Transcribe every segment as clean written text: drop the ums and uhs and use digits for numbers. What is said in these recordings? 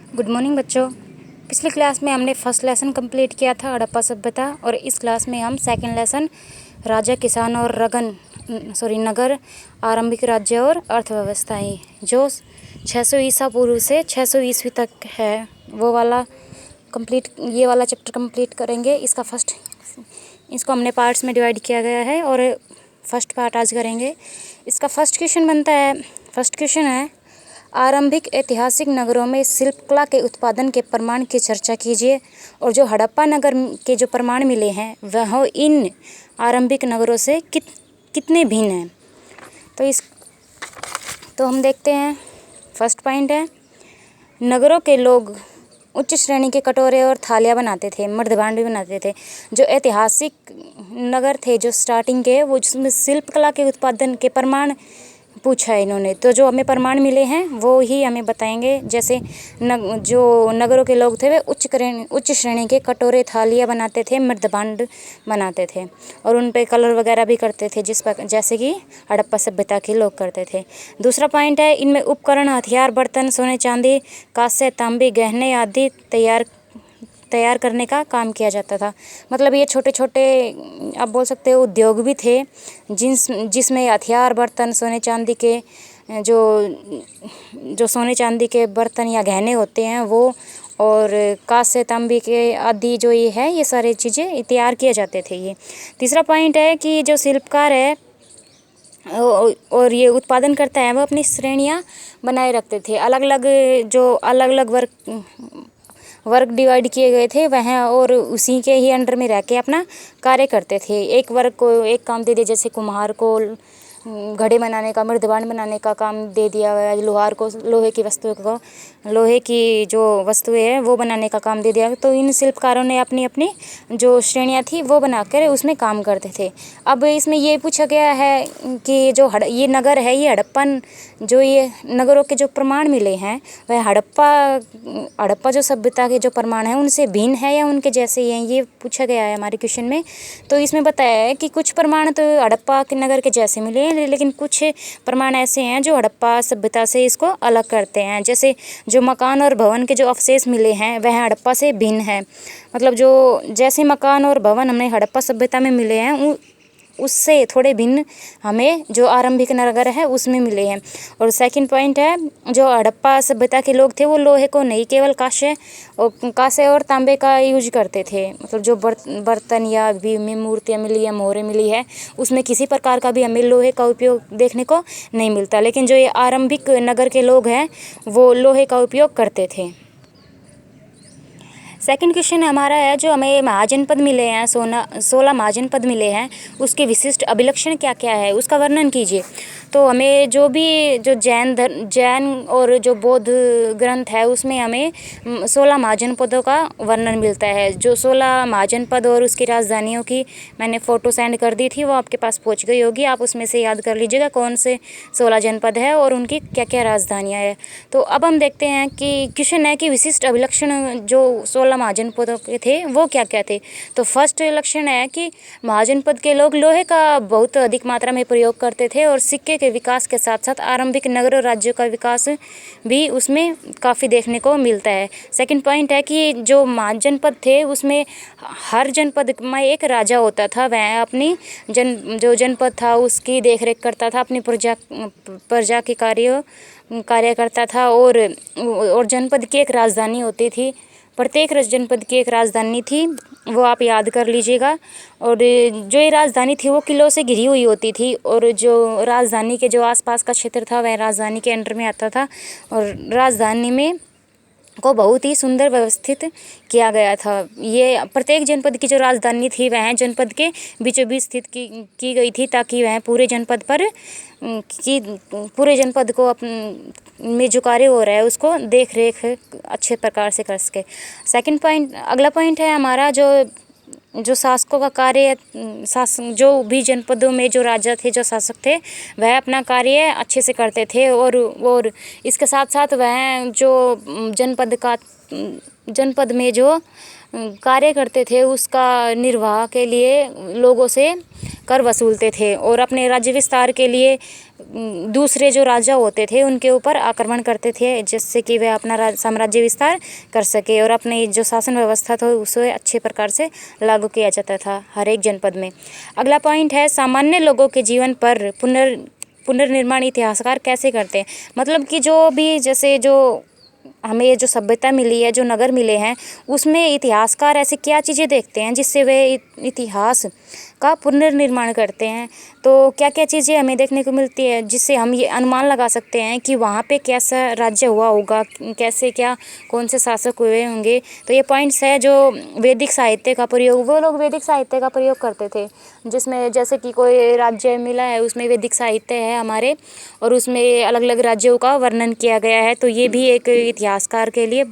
Good morning बच्चों। पिछली class में हमने फर्स्ट लेसन कंप्लीट किया था हड़प्पा सभ्यता, और इस क्लास में हम सेकंड लेसन राजा, किसान और नगर, आरंभिक राज्य और अर्थव्यवस्थाएं, जो 600 ईसा पूर्व से 600 ईस्वी तक है, वो वाला ये वाला चैप्टर कंप्लीट करेंगे। इसको हमने पार्ट्स में डिवाइड किया गया है और फर्स्ट पार्ट आज करेंगे। इसका फर्स्ट क्वेश्चन है आरंभिक ऐतिहासिक नगरों में शिल्पकला के उत्पादन के प्रमाण की चर्चा कीजिए, और जो हड़प्पा नगर के जो प्रमाण मिले हैं वह इन आरंभिक नगरों से कितने भिन्न हैं। तो हम देखते हैं। फर्स्ट पॉइंट है, नगरों के लोग उच्च श्रेणी के कटोरे और थालियाँ बनाते थे, मृदभांड भी बनाते थे। जो ऐतिहासिक नगर थे जो स्टार्टिंग के, वो जिसमें शिल्पकला के उत्पादन के प्रमाण पूछा है इन्होंने, तो जो हमें प्रमाण मिले हैं वो ही हमें बताएंगे। जैसे जो नगरों के लोग थे वे उच्च श्रेणी के कटोरे थालियाँ बनाते थे, मृदभांड बनाते थे और उन पे कलर वगैरह भी करते थे, जैसे कि हड़प्पा सभ्यता के लोग करते थे। दूसरा पॉइंट है, इनमें उपकरण, हथियार, बर्तन, सोने चांदी, कांस्य, तांबे, गहने आदि तैयार करने का काम किया जाता था। मतलब ये छोटे छोटे आप बोल सकते हो उद्योग भी थे जिसमें हथियार, बर्तन, सोने चांदी के जो सोने चांदी के बर्तन या गहने होते हैं वो, और कांस्य, तांबे के आदि जो ये है, ये सारी चीज़ें तैयार किए जाते थे। ये तीसरा पॉइंट है कि जो शिल्पकार है और ये उत्पादन करता है वो अपनी श्रेणियाँ बनाए रखते थे। अलग अलग वर्ग डिवाइड किए गए थे वह, और उसी के ही अंडर में रह के अपना कार्य करते थे। एक वर्ग को एक काम दे दिया, जैसे कुम्हार को घड़े बनाने का, मृदभांड बनाने का काम दे दिया गया, लोहार को लोहे की जो वस्तुएं हैं वो बनाने का काम दे दिया। तो इन शिल्पकारों ने अपनी अपनी जो श्रेणियाँ थी वो बनाकर उसमें काम करते थे। अब इसमें ये पूछा गया है कि जो ये नगर है, ये हड़प्पन, जो ये नगरों के जो प्रमाण मिले हैं वह हड़प्पा जो सभ्यता के जो प्रमाण हैं उनसे भिन्न है या उनके जैसे ही हैं, ये पूछा गया है हमारे क्वेश्चन में। तो इसमें बताया है कि कुछ प्रमाण तो हड़प्पा के नगर के जैसे मिले हैं, लेकिन कुछ प्रमाण ऐसे हैं जो हड़प्पा सभ्यता से इसको अलग करते हैं। जैसे जो मकान और भवन के जो अवशेष मिले हैं वह हड़प्पा से भिन्न है। मतलब जो जैसे मकान और भवन हमें हड़प्पा सभ्यता में मिले हैं उससे थोड़े भिन्न हमें जो आरंभिक नगर है उसमें मिले हैं। और सेकंड पॉइंट है, जो हड़प्पा सभ्यता के लोग थे वो लोहे को नहीं, केवल कांस्य और तांबे का यूज करते थे। मतलब जो बर्तन या भी में मूर्तियाँ मिली या मोहरें मिली है उसमें किसी प्रकार का भी हमें लोहे का उपयोग देखने को नहीं मिलता, लेकिन जो ये आरंभिक नगर के लोग हैं वो लोहे का उपयोग करते थे। सेकंड क्वेश्चन हमारा है, जो हमें महाजनपद मिले हैं 16 महाजनपद मिले हैं, उसके विशिष्ट अभिलक्षण क्या क्या है उसका वर्णन कीजिए। तो हमें जो जैन और जो बौद्ध ग्रंथ है उसमें हमें 16 महाजनपदों का वर्णन मिलता है। जो 16 महाजनपद और उसकी राजधानियों की मैंने फ़ोटो सेंड कर दी थी, वो आपके पास पहुंच गई होगी। आप उसमें से याद कर लीजिएगा कौन से 16 जनपद है और उनकी क्या क्या राजधानियाँ है। तो अब हम देखते हैं कि क्वेश्चन है कि विशिष्ट अभिलक्षण जो 16 महाजनपदों के थे वो क्या क्या थे। तो फर्स्ट लक्षण है कि महाजनपद के लोग लोहे का बहुत अधिक मात्रा में प्रयोग करते थे, और सिक्के के विकास के साथ साथ आरंभिक नगर और राज्यों का विकास भी उसमें काफ़ी देखने को मिलता है। सेकंड पॉइंट है कि जो महाजनपद थे उसमें हर जनपद में एक राजा होता था, वह अपनी जो जनपद था उसकी देखरेख करता था, अपनी प्रजा के कार्य करता था, और जनपद की एक राजधानी होती थी। प्रत्येक जनपद की एक राजधानी थी, वो आप याद कर लीजिएगा। और जो ये राजधानी थी वो किलों से घिरी हुई होती थी, और जो राजधानी के जो आसपास का क्षेत्र था वह राजधानी के अंडर में आता था, और राजधानी में को बहुत ही सुंदर व्यवस्थित किया गया था। ये प्रत्येक जनपद की जो राजधानी थी वह जनपद के बीचों बीच स्थित की गई थी, ताकि वह पूरे जनपद को में जो कार्य हो रहा है उसको देख रेख अच्छे प्रकार से कर सके। सेकंड पॉइंट, अगला पॉइंट है हमारा, जो शासकों का कार्य, जो भी जनपदों में जो राजा थे, जो शासक थे, वह अपना कार्य अच्छे से करते थे, और इसके साथ साथ वह जो जनपद में जो कार्य करते थे उसका निर्वाह के लिए लोगों से कर वसूलते थे और अपने राज्य विस्तार के लिए दूसरे जो राजा होते थे उनके ऊपर आक्रमण करते थे, जिससे कि वे अपना साम्राज्य विस्तार कर सके और अपनी जो शासन व्यवस्था था उसे अच्छे प्रकार से लागू किया जाता था हर एक जनपद में। अगला पॉइंट है सामान्य लोगों के जीवन पर पुनर्निर्माण इतिहासकार कैसे करते हैं। मतलब कि जो भी जैसे जो हमें ये जो सभ्यता मिली है, जो नगर मिले हैं, उसमें इतिहासकार ऐसे क्या चीज़ें देखते हैं जिससे वे इतिहास का पुनर्निर्माण करते हैं। तो क्या क्या चीज़ें हमें देखने को मिलती है जिससे हम ये अनुमान लगा सकते हैं कि वहाँ पे कैसा राज्य हुआ होगा, कैसे क्या कौन से शासक हुए होंगे। तो ये पॉइंट्स है जो वैदिक साहित्य का प्रयोग, वो लोग वैदिक साहित्य का प्रयोग करते थे, जिसमें जैसे कि कोई राज्य मिला है उसमें वैदिक साहित्य है हमारे और उसमें अलग अलग राज्यों का वर्णन किया गया है। तो ये भी एक इतिहासकार के लिए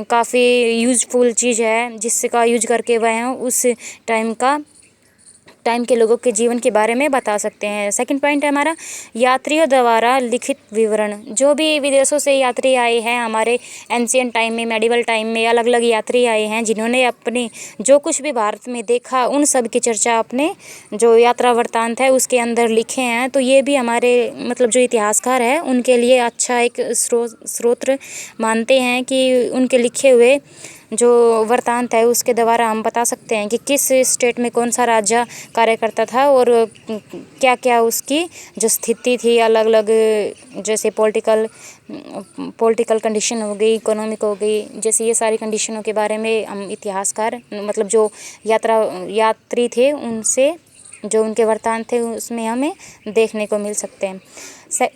काफ़ी यूज़फुल चीज़ है जिसका यूज करके वह उस टाइम के लोगों के जीवन के बारे में बता सकते हैं। सेकंड पॉइंट है हमारा यात्रियों द्वारा लिखित विवरण। जो भी विदेशों से यात्री आए हैं हमारे एंशियंट टाइम में, मेडिवल टाइम में अलग अलग यात्री आए हैं जिन्होंने अपने जो कुछ भी भारत में देखा उन सब की चर्चा अपने जो यात्रा वृत्तांत है उसके अंदर लिखे हैं। तो ये भी हमारे मतलब जो इतिहासकार है उनके लिए अच्छा एक स्रोत मानते हैं कि उनके लिखे हुए जो वृत्तांत है उसके द्वारा हम बता सकते हैं कि किस स्टेट में कौन सा राजा कार्य करता था और क्या क्या उसकी जो स्थिति थी अलग अलग, जैसे पॉलिटिकल कंडीशन हो गई, इकोनॉमिक हो गई, जैसे ये सारी कंडीशनों के बारे में हम इतिहासकार मतलब जो यात्री थे उनसे जो उनके वृत्तांत थे उसमें हमें देखने को मिल सकते हैं।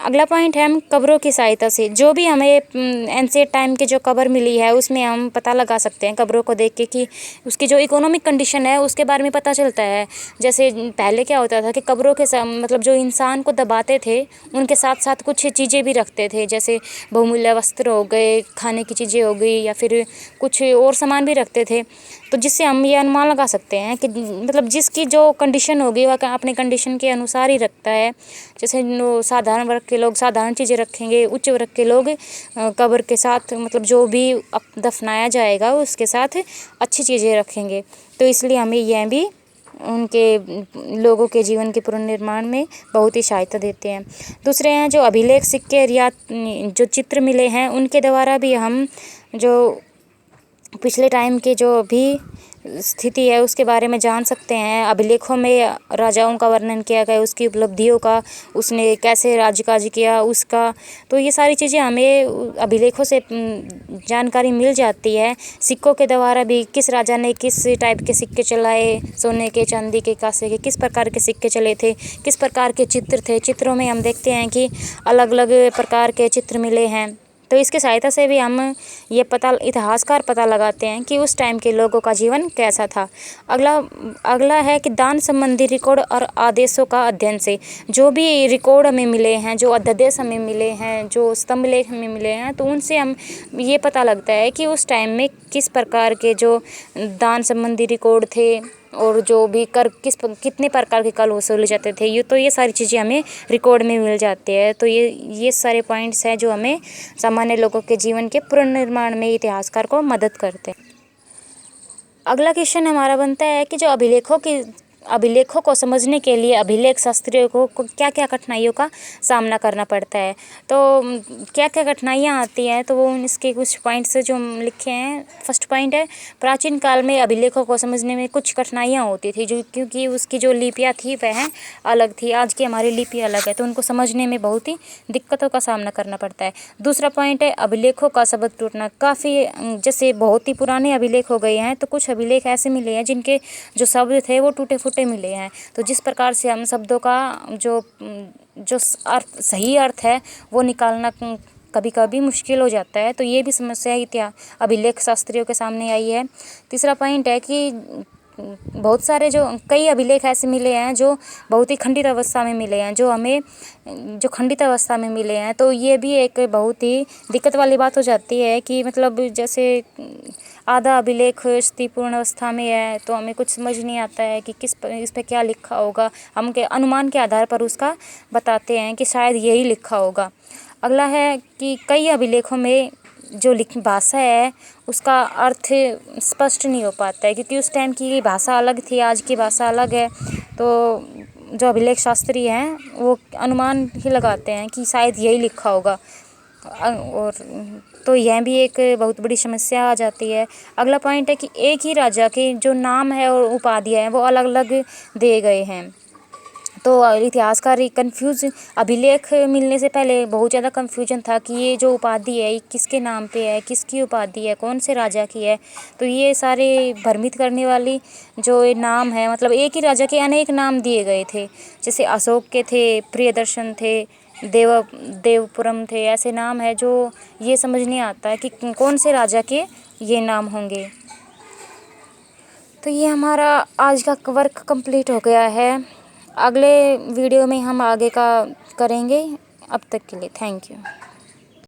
अगला पॉइंट है हम कब्रों की सहायता से जो भी हमें एंशिएंट टाइम की जो कब्र मिली है उसमें हम पता लगा सकते हैं कब्रों को देख के कि उसकी जो इकोनॉमिक कंडीशन है उसके बारे में पता चलता है। जैसे पहले क्या होता था कि कब्रों के मतलब जो इंसान को दबाते थे उनके साथ साथ कुछ चीज़ें भी रखते थे, जैसे बहुमूल्य वस्त्र हो गए, खाने की चीज़ें हो गई या फिर कुछ और सामान भी रखते थे। तो जिससे हम ये अनुमान लगा सकते हैं कि मतलब जिसकी जो कंडीशन होगी वह अपने कंडीशन के अनुसार ही रखता है। जैसे साधारण वर्ग के लोग साधारण चीज़ें रखेंगे, उच्च वर्ग के लोग कब्र के साथ मतलब जो भी दफनाया जाएगा उसके साथ अच्छी चीज़ें रखेंगे। तो इसलिए हमें यह भी उनके लोगों के जीवन के पुनर्निर्माण में बहुत ही सहायता देते हैं। दूसरे हैं जो अभिलेख, सिक्के या जो चित्र मिले हैं उनके द्वारा भी हम जो पिछले टाइम के जो भी स्थिति है उसके बारे में जान सकते हैं। अभिलेखों में राजाओं का वर्णन किया गया, उसकी उपलब्धियों का, उसने कैसे राज्यकाज किया उसका। तो ये सारी चीज़ें हमें अभिलेखों से जानकारी मिल जाती है। सिक्कों के द्वारा भी किस राजा ने किस टाइप के सिक्के चलाए, सोने के, चांदी के, कांसे के, किस प्रकार के सिक्के चले थे, किस प्रकार के चित्र थे। चित्रों में हम देखते हैं कि अलग अलग प्रकार के चित्र मिले हैं। तो इसकी सहायता से भी हम ये इतिहासकार पता लगाते हैं कि उस टाइम के लोगों का जीवन कैसा था। अगला है कि दान संबंधी रिकॉर्ड और आदेशों का अध्ययन से जो भी रिकॉर्ड हमें मिले हैं, जो अध्यादेश हमें मिले हैं, जो स्तंभ लेख हमें मिले हैं, तो उनसे हम ये पता लगता है कि उस टाइम में किस प्रकार के जो दान संबंधी रिकॉर्ड थे और जो भी कर कितने प्रकार के कर वसूले जाते थे। ये सारी चीज़ें हमें रिकॉर्ड में मिल जाती है। तो ये सारे पॉइंट्स हैं जो हमें सामान्य लोगों के जीवन के पुनर्निर्माण में इतिहासकार को मदद करते हैं। अगला क्वेश्चन हमारा बनता है कि जो अभिलेखों को समझने के लिए अभिलेख शास्त्रियों को क्या क्या कठिनाइयों का सामना करना पड़ता है। तो क्या क्या कठिनाइयाँ आती हैं, तो वो इसके कुछ पॉइंट्स जो हम लिखे हैं। फर्स्ट पॉइंट है प्राचीन काल में अभिलेखों को समझने में कुछ कठिनाइयाँ होती थी, जो क्योंकि उसकी जो लिपियाँ थी वह अलग थी, आज की हमारी लिपि अलग है, तो उनको समझने में बहुत ही दिक्कतों का सामना करना पड़ता है। दूसरा पॉइंट है अभिलेखों का शब्द टूटना। काफ़ी जैसे बहुत ही पुराने अभिलेख हो गए हैं, तो कुछ अभिलेख ऐसे मिले हैं जिनके जो शब्द थे वो टूटे फूटे मिले हैं। तो जिस प्रकार से हम शब्दों का जो सही अर्थ है वो निकालना कभी कभी मुश्किल हो जाता है। तो ये भी समस्या अभिलेख शास्त्रियों के सामने आई है। तीसरा पॉइंट है कि बहुत सारे जो कई अभिलेख ऐसे मिले हैं जो बहुत ही खंडित अवस्था में मिले हैं, जो हमें जो खंडित अवस्था में मिले हैं। तो ये भी एक बहुत ही दिक्कत वाली बात हो जाती है कि मतलब जैसे आधा अभिलेख स्थितिपूर्ण अवस्था में है तो हमें कुछ समझ नहीं आता है कि इस पर क्या लिखा होगा। हम के अनुमान के आधार पर उसका बताते हैं कि शायद यही लिखा होगा। अगला है कि कई अभिलेखों में जो भाषा है उसका अर्थ स्पष्ट नहीं हो पाता है, क्योंकि उस टाइम की भाषा अलग थी, आज की भाषा अलग है। तो जो अभिलेख शास्त्री हैं वो अनुमान ही लगाते हैं कि शायद यही लिखा होगा। और तो यह भी एक बहुत बड़ी समस्या आ जाती है। अगला पॉइंट है कि एक ही राजा के जो नाम है और उपाधियाँ हैं वो अलग अलग दिए गए हैं। तो इतिहासकार कंफ्यूज, अभिलेख मिलने से पहले बहुत ज़्यादा कंफ्यूजन था कि ये जो उपाधि है ये किसके नाम पे है, किसकी उपाधि है, कौन से राजा की है। तो ये सारे भ्रमित करने वाली जो ये नाम है, मतलब एक ही राजा के अनेक नाम दिए गए थे, जैसे अशोक के थे, प्रियदर्शन थे, देवपुरम थे, ऐसे नाम है जो ये समझ नहीं आता है कि कौन से राजा के ये नाम होंगे। तो ये हमारा आज का वर्क कंप्लीट हो गया है। अगले वीडियो में हम आगे का करेंगे। अब तक के लिए थैंक यू।